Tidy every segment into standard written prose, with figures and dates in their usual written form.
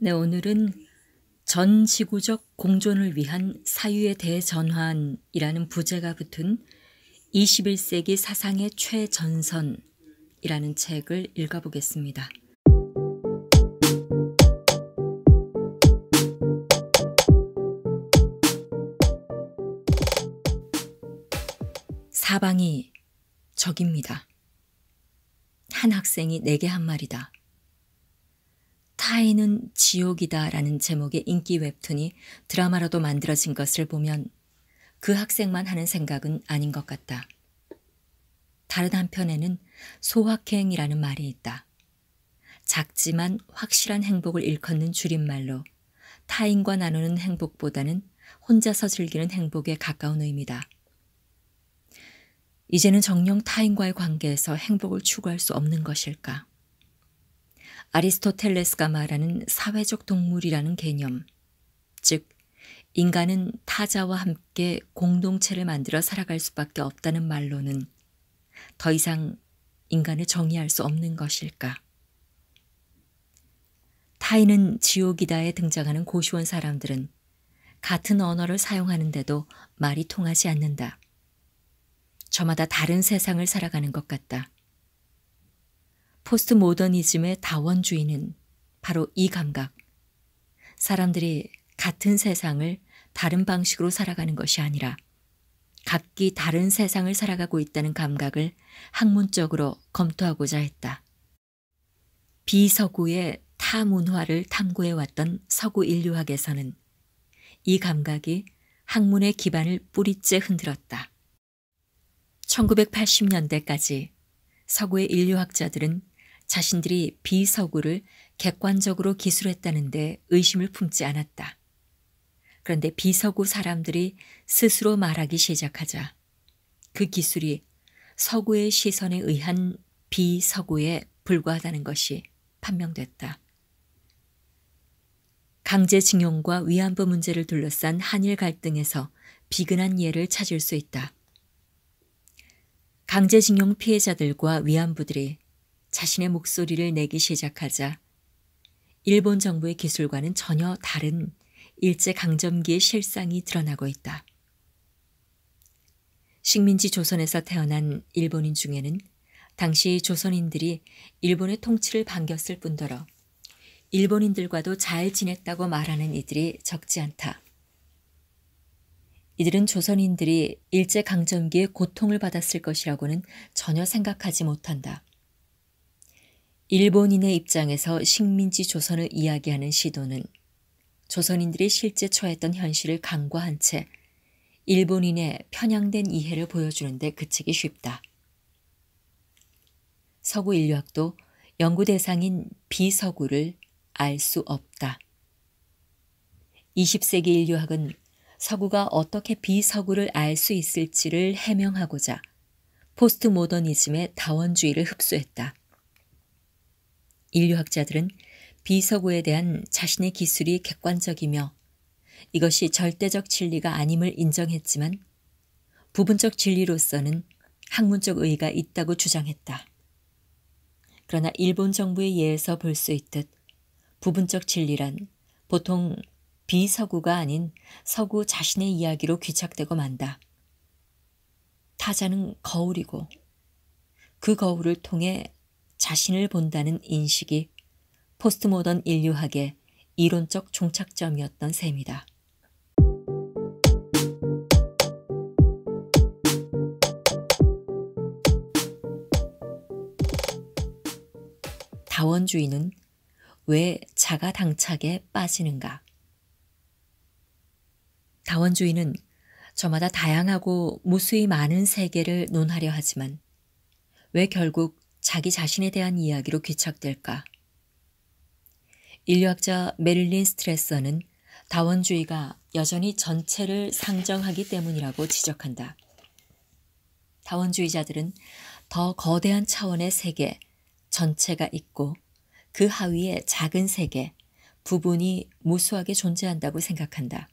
네, 오늘은 전 지구적 공존을 위한 사유의 대전환이라는 부제가 붙은 21세기 사상의 최전선이라는 책을 읽어보겠습니다. 사방이 적입니다. 한 학생이 내게 한 말이다. 타인은 지옥이다 라는 제목의 인기 웹툰이 드라마로도 만들어진 것을 보면 그 학생만 하는 생각은 아닌 것 같다. 다른 한편에는 소확행이라는 말이 있다. 작지만 확실한 행복을 일컫는 줄임말로 타인과 나누는 행복보다는 혼자서 즐기는 행복에 가까운 의미다. 이제는 정녕 타인과의 관계에서 행복을 추구할 수 없는 것일까? 아리스토텔레스가 말하는 사회적 동물이라는 개념, 즉 인간은 타자와 함께 공동체를 만들어 살아갈 수밖에 없다는 말로는 더 이상 인간을 정의할 수 없는 것일까? 타인은 지옥이다에 등장하는 고시원 사람들은 같은 언어를 사용하는데도 말이 통하지 않는다. 저마다 다른 세상을 살아가는 것 같다. 포스트 모더니즘의 다원주의는 바로 이 감각, 사람들이 같은 세상을 다른 방식으로 살아가는 것이 아니라 각기 다른 세상을 살아가고 있다는 감각을 학문적으로 검토하고자 했다. 비서구의 타문화를 탐구해왔던 서구 인류학에서는 이 감각이 학문의 기반을 뿌리째 흔들었다. 1980년대까지 서구의 인류학자들은 자신들이 비서구를 객관적으로 기술했다는데 의심을 품지 않았다. 그런데 비서구 사람들이 스스로 말하기 시작하자 그 기술이 서구의 시선에 의한 비서구에 불과하다는 것이 판명됐다. 강제징용과 위안부 문제를 둘러싼 한일 갈등에서 비근한 예를 찾을 수 있다. 강제징용 피해자들과 위안부들이 자신의 목소리를 내기 시작하자 일본 정부의 기술과는 전혀 다른 일제강점기의 실상이 드러나고 있다. 식민지 조선에서 태어난 일본인 중에는 당시 조선인들이 일본의 통치를 반겼을 뿐더러 일본인들과도 잘 지냈다고 말하는 이들이 적지 않다. 이들은 조선인들이 일제강점기에 고통을 받았을 것이라고는 전혀 생각하지 못한다. 일본인의 입장에서 식민지 조선을 이야기하는 시도는 조선인들이 실제 처했던 현실을 간과한 채 일본인의 편향된 이해를 보여주는 데 그치기 쉽다. 서구 인류학도 연구 대상인 비서구를 알 수 없다. 20세기 인류학은 서구가 어떻게 비서구를 알 수 있을지를 해명하고자 포스트 모더니즘의 다원주의를 흡수했다. 인류학자들은 비서구에 대한 자신의 기술이 객관적이며 이것이 절대적 진리가 아님을 인정했지만 부분적 진리로서는 학문적 의의가 있다고 주장했다. 그러나 일본 정부의 예에서 볼 수 있듯 부분적 진리란 보통 비서구가 아닌 서구 자신의 이야기로 귀착되고 만다. 타자는 거울이고 그 거울을 통해 자신을 본다는 인식이 포스트모던 인류학의 이론적 종착점이었던 셈이다. 다원주의는 왜 자가당착에 빠지는가? 다원주의는 저마다 다양하고 무수히 많은 세계를 논하려 하지만 왜 결국 자기 자신에 대한 이야기로 귀착될까? 인류학자 메릴린 스트레서는 다원주의가 여전히 전체를 상정하기 때문이라고 지적한다. 다원주의자들은 더 거대한 차원의 세계, 전체가 있고 그 하위에 작은 세계, 부분이 무수하게 존재한다고 생각한다.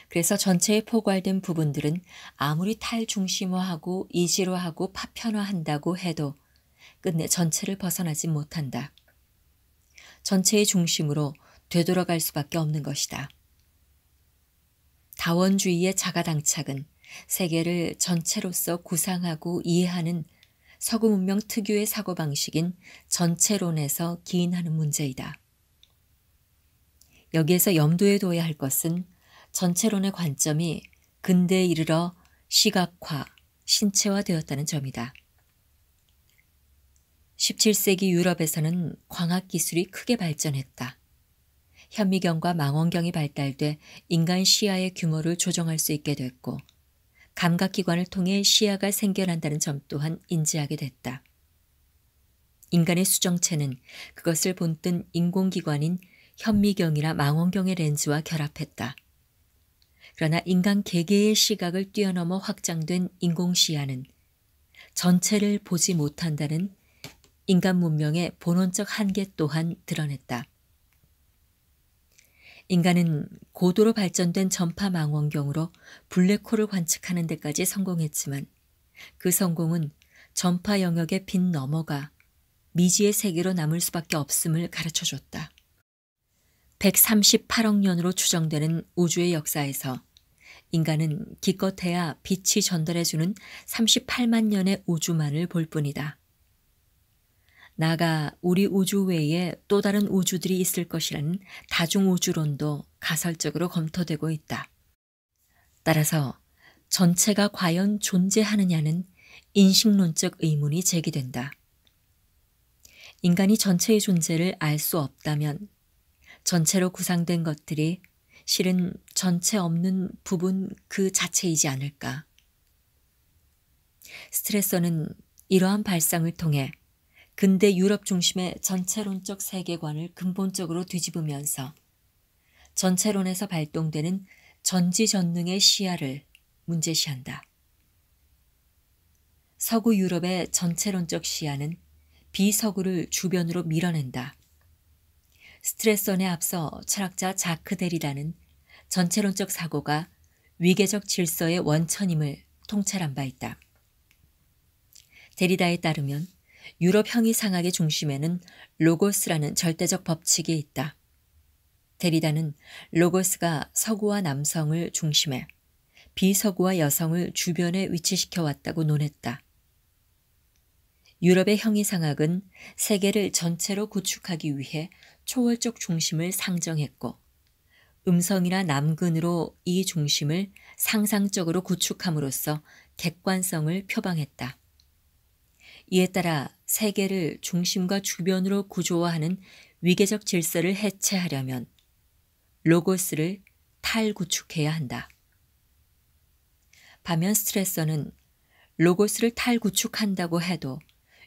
그래서 전체에 포괄된 부분들은 아무리 탈중심화하고 이질화하고 파편화한다고 해도 끝내 전체를 벗어나지 못한다. 전체의 중심으로 되돌아갈 수밖에 없는 것이다. 다원주의의 자가당착은 세계를 전체로서 구상하고 이해하는 서구 문명 특유의 사고방식인 전체론에서 기인하는 문제이다. 여기에서 염두에 둬야 할 것은 전체론의 관점이 근대에 이르러 시각화, 신체화되었다는 점이다. 17세기 유럽에서는 광학기술이 크게 발전했다. 현미경과 망원경이 발달돼 인간 시야의 규모를 조정할 수 있게 됐고 감각기관을 통해 시야가 생겨난다는 점 또한 인지하게 됐다. 인간의 수정체는 그것을 본뜬 인공기관인 현미경이나 망원경의 렌즈와 결합했다. 그러나 인간 개개의 시각을 뛰어넘어 확장된 인공시야는 전체를 보지 못한다는 인간 문명의 본원적 한계 또한 드러냈다. 인간은 고도로 발전된 전파 망원경으로 블랙홀을 관측하는 데까지 성공했지만 그 성공은 전파 영역의 빈 넘어가 미지의 세계로 남을 수밖에 없음을 가르쳐줬다. 138억 년으로 추정되는 우주의 역사에서 인간은 기껏해야 빛이 전달해주는 38만 년의 우주만을 볼 뿐이다. 나아가 우리 우주 외에 또 다른 우주들이 있을 것이라는 다중우주론도 가설적으로 검토되고 있다. 따라서 전체가 과연 존재하느냐는 인식론적 의문이 제기된다. 인간이 전체의 존재를 알 수 없다면 전체로 구상된 것들이 실은 전체 없는 부분 그 자체이지 않을까. 스트레서는 이러한 발상을 통해 근대 유럽 중심의 전체론적 세계관을 근본적으로 뒤집으면서 전체론에서 발동되는 전지전능의 시야를 문제시한다. 서구 유럽의 전체론적 시야는 비서구를 주변으로 밀어낸다. 스트레선에 앞서 철학자 자크 데리다는 전체론적 사고가 위계적 질서의 원천임을 통찰한 바 있다. 데리다에 따르면 유럽 형이상학의 중심에는 로고스라는 절대적 법칙이 있다. 데리다는 로고스가 서구와 남성을 중심에 비서구와 여성을 주변에 위치시켜 왔다고 논했다. 유럽의 형이상학은 세계를 전체로 구축하기 위해 초월적 중심을 상정했고 음성이나 남근으로 이 중심을 상상적으로 구축함으로써 객관성을 표방했다. 이에 따라 세계를 중심과 주변으로 구조화하는 위계적 질서를 해체하려면 로고스를 탈구축해야 한다. 반면 스트레서는 로고스를 탈구축한다고 해도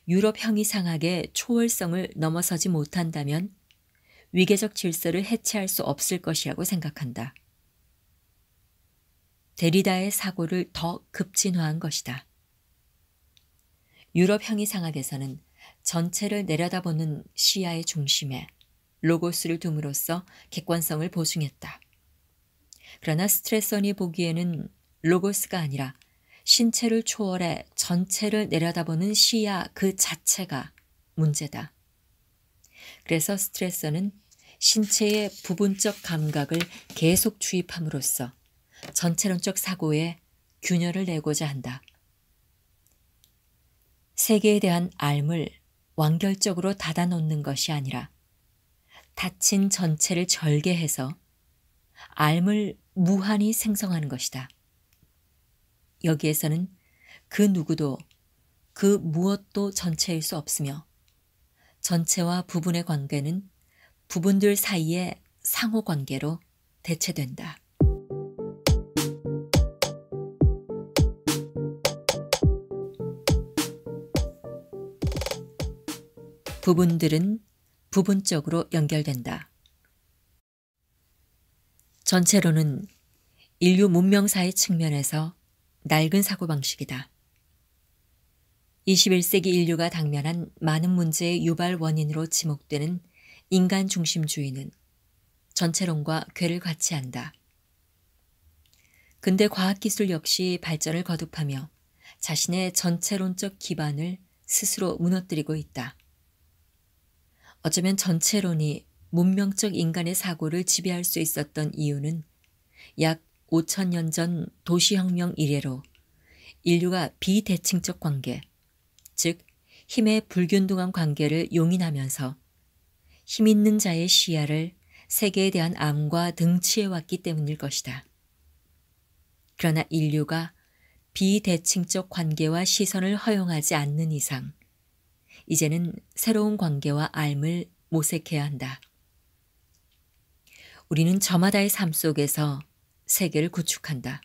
유럽 형이상학의 초월성을 넘어서지 못한다면 위계적 질서를 해체할 수 없을 것이라고 생각한다. 데리다의 사고를 더 급진화한 것이다. 유럽 형이상학에서는 전체를 내려다보는 시야의 중심에 로고스를 둠으로써 객관성을 보충했다. 그러나 스트레선이 보기에는 로고스가 아니라 신체를 초월해 전체를 내려다보는 시야 그 자체가 문제다. 그래서 스트레서는 신체의 부분적 감각을 계속 주입함으로써 전체론적 사고에 균열을 내고자 한다. 세계에 대한 앓을 완결적으로 닫아놓는 것이 아니라 닫힌 전체를 절개해서 앓을 무한히 생성하는 것이다. 여기에서는 그 누구도 그 무엇도 전체일 수 없으며 전체와 부분의 관계는 부분들 사이의 상호관계로 대체된다. 부분들은 부분적으로 연결된다. 전체로는 인류 문명사의 측면에서 낡은 사고방식이다. 21세기 인류가 당면한 많은 문제의 유발 원인으로 지목되는 인간 중심주의는 전체론과 궤를 같이 한다. 근대 과학기술 역시 발전을 거듭하며 자신의 전체론적 기반을 스스로 무너뜨리고 있다. 어쩌면 전체론이 문명적 인간의 사고를 지배할 수 있었던 이유는 약 5천년 전 도시혁명 이래로 인류가 비대칭적 관계, 즉 힘의 불균등한 관계를 용인하면서 힘 있는 자의 시야를 세계에 대한 암과 등치해왔기 때문일 것이다. 그러나 인류가 비대칭적 관계와 시선을 허용하지 않는 이상 이제는 새로운 관계와 삶을 모색해야 한다. 우리는 저마다의 삶 속에서 세계를 구축한다.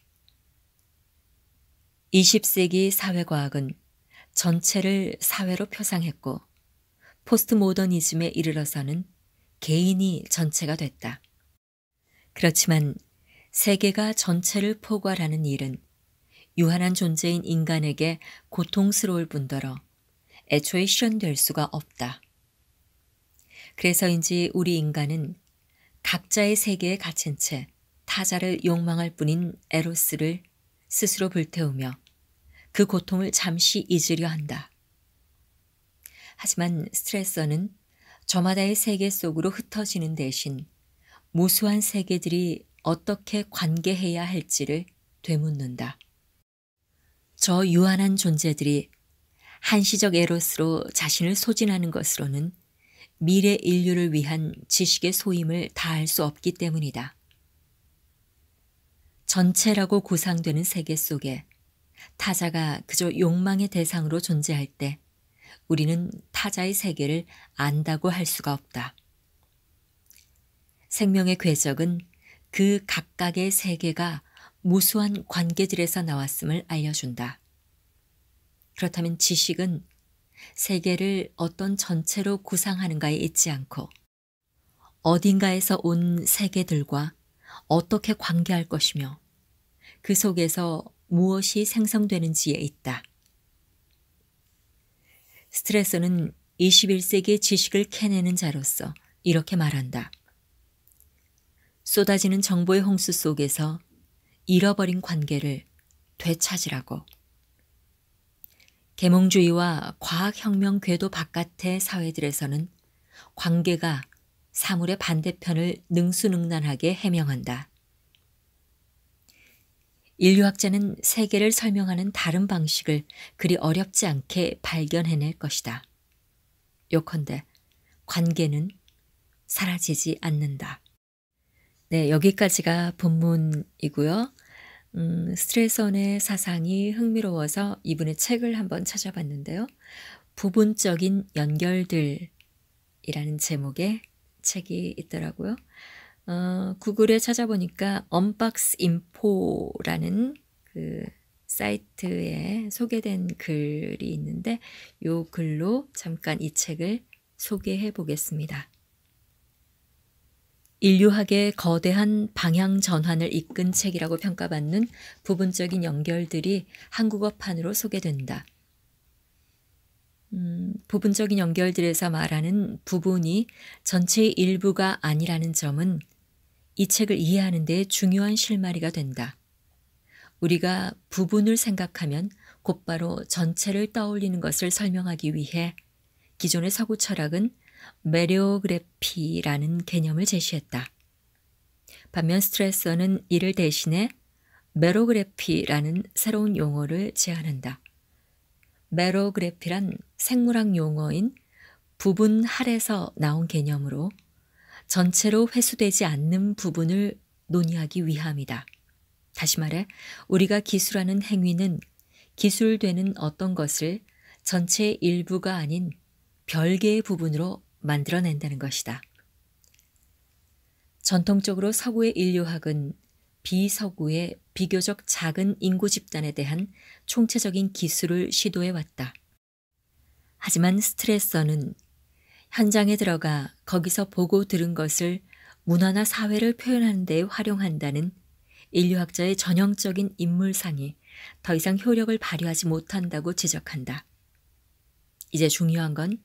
20세기 사회과학은 전체를 사회로 표상했고 포스트 모더니즘에 이르러서는 개인이 전체가 됐다. 그렇지만 세계가 전체를 포괄하는 일은 유한한 존재인 인간에게 고통스러울 뿐더러 애초에 실현될 수가 없다. 그래서인지 우리 인간은 각자의 세계에 갇힌 채 타자를 욕망할 뿐인 에로스를 스스로 불태우며 그 고통을 잠시 잊으려 한다. 하지만 스트레서는 저마다의 세계 속으로 흩어지는 대신 무수한 세계들이 어떻게 관계해야 할지를 되묻는다. 저 유한한 존재들이 한시적 에로스로 자신을 소진하는 것으로는 미래 인류를 위한 지식의 소임을 다할 수 없기 때문이다. 전체라고 구상되는 세계 속에 타자가 그저 욕망의 대상으로 존재할 때 우리는 타자의 세계를 안다고 할 수가 없다. 생명의 궤적은 그 각각의 세계가 무수한 관계들에서 나왔음을 알려준다. 그렇다면 지식은 세계를 어떤 전체로 구상하는가에 있지 않고 어딘가에서 온 세계들과 어떻게 관계할 것이며 그 속에서 무엇이 생성되는지에 있다. 스트레서는 21세기의 지식을 캐내는 자로서 이렇게 말한다. 쏟아지는 정보의 홍수 속에서 잃어버린 관계를 되찾으라고. 계몽주의와 과학혁명 궤도 바깥의 사회들에서는 관계가 사물의 반대편을 능수능란하게 해명한다. 인류학자는 세계를 설명하는 다른 방식을 그리 어렵지 않게 발견해낼 것이다. 요컨대 관계는 사라지지 않는다. 네, 여기까지가 본문이고요. 스트레선의 사상이 흥미로워서 이분의 책을 한번 찾아봤는데요. 부분적인 연결들이라는 제목의 책이 있더라고요. 구글에 찾아보니까 언박스 인포라는 그 사이트에 소개된 글이 있는데 요 글로 잠깐 이 책을 소개해 보겠습니다. 인류학의 거대한 방향 전환을 이끈 책이라고 평가받는 부분적인 연결들이 한국어판으로 소개된다. 부분적인 연결들에서 말하는 부분이 전체의 일부가 아니라는 점은 이 책을 이해하는 데 중요한 실마리가 된다. 우리가 부분을 생각하면 곧바로 전체를 떠올리는 것을 설명하기 위해 기존의 서구 철학은 메리오그래피라는 개념을 제시했다. 반면 스트레서는 이를 대신해 메로그래피라는 새로운 용어를 제안한다. 메로그래피란 생물학 용어인 부분할에서 나온 개념으로 전체로 회수되지 않는 부분을 논의하기 위함이다. 다시 말해 우리가 기술하는 행위는 기술되는 어떤 것을 전체의 일부가 아닌 별개의 부분으로 만들어낸다는 것이다. 전통적으로 서구의 인류학은 비서구의 비교적 작은 인구 집단에 대한 총체적인 기술을 시도해왔다. 하지만 스트레서는 현장에 들어가 거기서 보고 들은 것을 문화나 사회를 표현하는 데 활용한다는 인류학자의 전형적인 인물상이 더 이상 효력을 발휘하지 못한다고 지적한다. 이제 중요한 건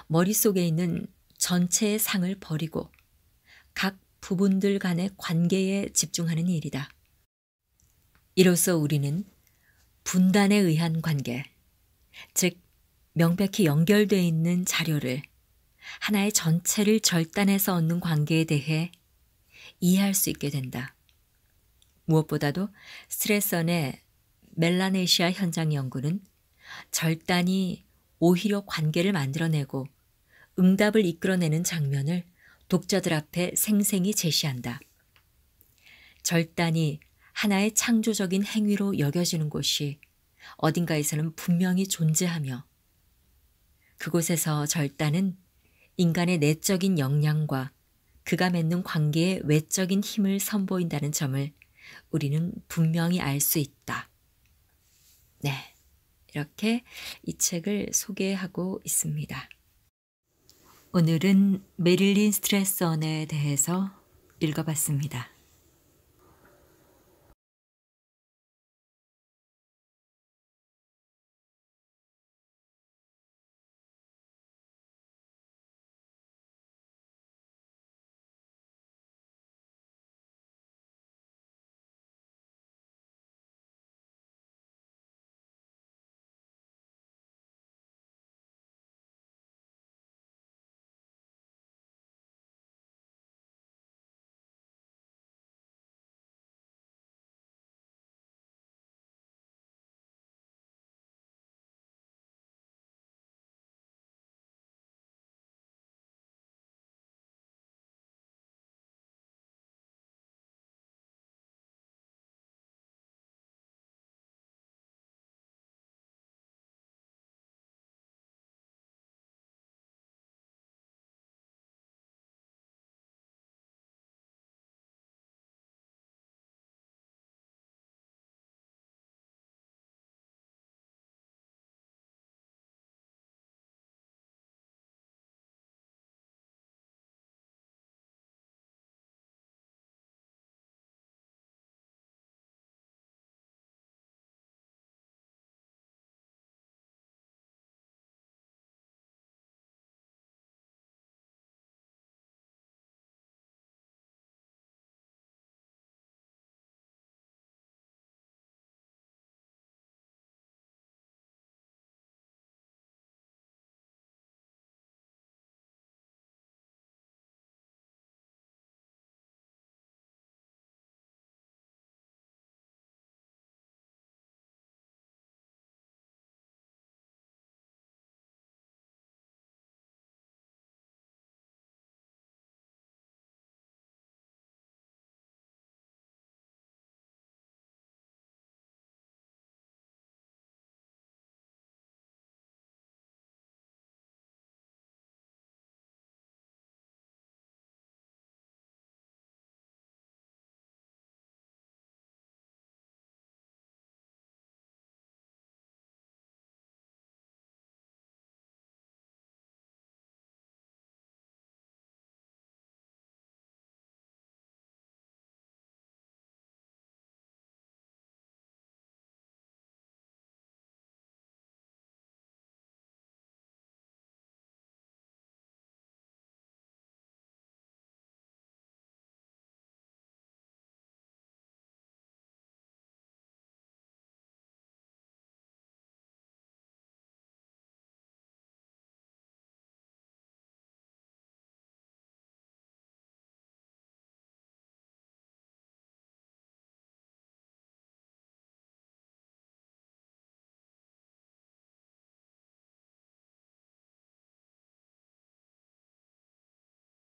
머릿속에 있는 전체의 상을 버리고 각 부분들 간의 관계에 집중하는 일이다. 이로써 우리는 분단에 의한 관계, 즉 명백히 연결되어 있는 자료를 하나의 전체를 절단해서 얻는 관계에 대해 이해할 수 있게 된다. 무엇보다도 스트레선의 멜라네시아 현장 연구는 절단이 오히려 관계를 만들어내고 응답을 이끌어내는 장면을 독자들 앞에 생생히 제시한다. 절단이 하나의 창조적인 행위로 여겨지는 곳이 어딘가에서는 분명히 존재하며 그곳에서 절단은 인간의 내적인 역량과 그가 맺는 관계의 외적인 힘을 선보인다는 점을 우리는 분명히 알 수 있다. 네, 이렇게 이 책을 소개하고 있습니다. 오늘은 메릴린 스트레선에 대해서 읽어봤습니다.